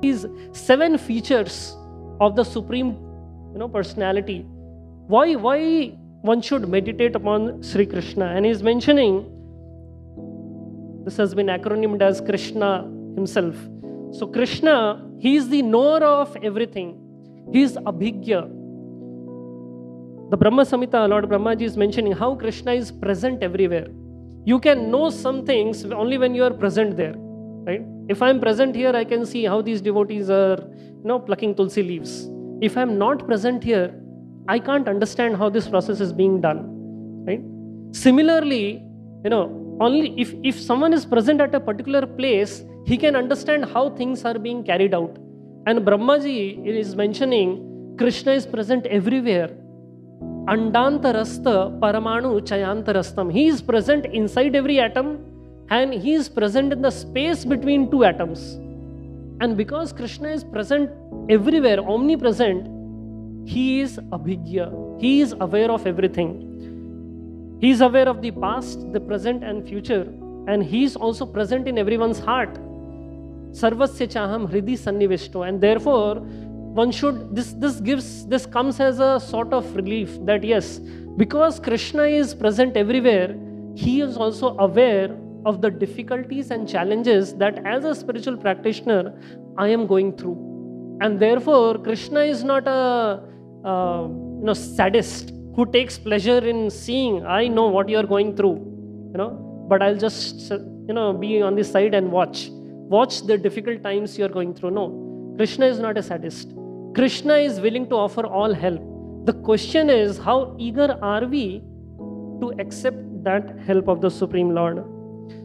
these 7 features of the Supreme Personality. Why one should meditate upon Sri Krishna? And he's mentioning, this has been acronymed as Krishna himself. So Krishna, he is the knower of everything. He is Abhigya. The Brahma Samhita, Lord Brahmaji is mentioning how Krishna is present everywhere. You can know some things only when you are present there, right? If I am present here, I can see how these devotees are, plucking tulsi leaves. If I am not present here, I can't understand how this process is being done, right? Similarly, only if someone is present at a particular place, he can understand how things are being carried out. And Brahmaji is mentioning Krishna is present everywhere. Andantarastha paramanu chayantarastam. He is present inside every atom, and he is present in the space between 2 atoms. And because Krishna is present everywhere, omnipresent, he is Abhigya. He is aware of everything. He is aware of the past, the present and future, and he is also present in everyone's heart. Sarvasya chaham hridi sannivishto. And therefore, one should, this comes as a sort of relief that yes, because Krishna is present everywhere, he is also aware of the difficulties and challenges that as a spiritual practitioner I am going through. And therefore, Krishna is not a sadist who takes pleasure in seeing, I know what you are going through, but I'll just be on the side and watch the difficult times you are going through. No, Krishna is not a sadist. Krishna is willing to offer all help. The question is, how eager are we to accept that help of the Supreme Lord?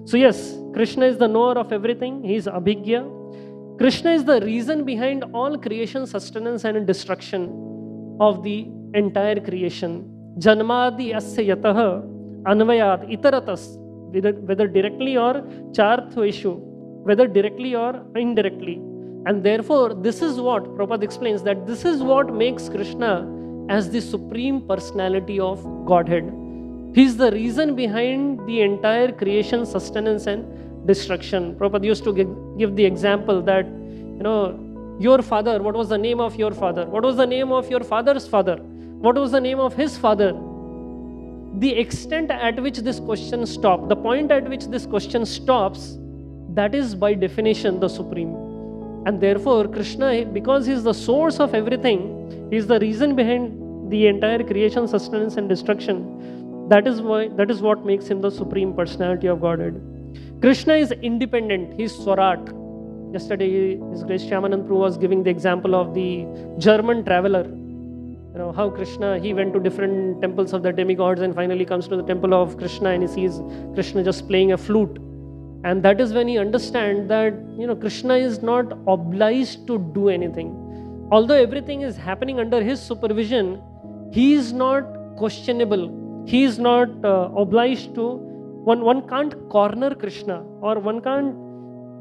So yes, Krishna is the knower of everything. He is Abhigya. Krishna is the reason behind all creation, sustenance and destruction of the entire creation. Janmadi asya yataha anvayad itaratas, whether directly or charthveshu, whether directly or indirectly. And therefore, this is what Prabhupada explains, that this is what makes Krishna as the Supreme Personality of Godhead. He is the reason behind the entire creation, sustenance and destruction. Prabhupada used to give the example that, your father, what was the name of your father? What was the name of your father's father? What was the name of his father? The extent at which this question stops, the point at which this question stops, that is by definition the Supreme. And therefore, Krishna, because he is the source of everything, he is the reason behind the entire creation, sustenance and destruction. That is what makes him the Supreme Personality of Godhead. Krishna is independent. He is Swarat. Yesterday, His Grace Shyamanand Prabhu was giving the example of the German traveler. How Krishna, he went to different temples of the demigods and finally comes to the temple of Krishna and he sees Krishna just playing a flute. And that is when he understands that, Krishna is not obliged to do anything. Although everything is happening under his supervision, he is not questionable. He is not obliged to, one can't corner Krishna or one can't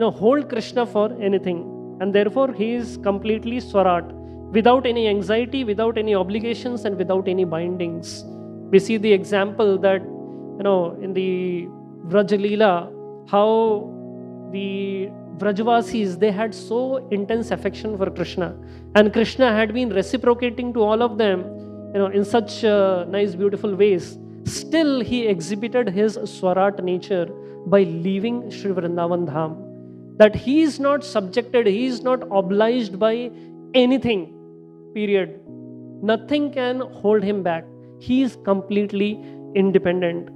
hold Krishna for anything. And therefore, he is completely Swarat, without any anxiety, without any obligations and without any bindings. We see the example that, in the Vraj Leela, how the Vrajvasis, they had so intense affection for Krishna, and Krishna had been reciprocating to all of them, in such nice, beautiful ways. Still, he exhibited his Swarat nature by leaving Sri Vrindavan Dham. That he is not subjected, he is not obliged by anything, period. Nothing can hold him back. He is completely independent.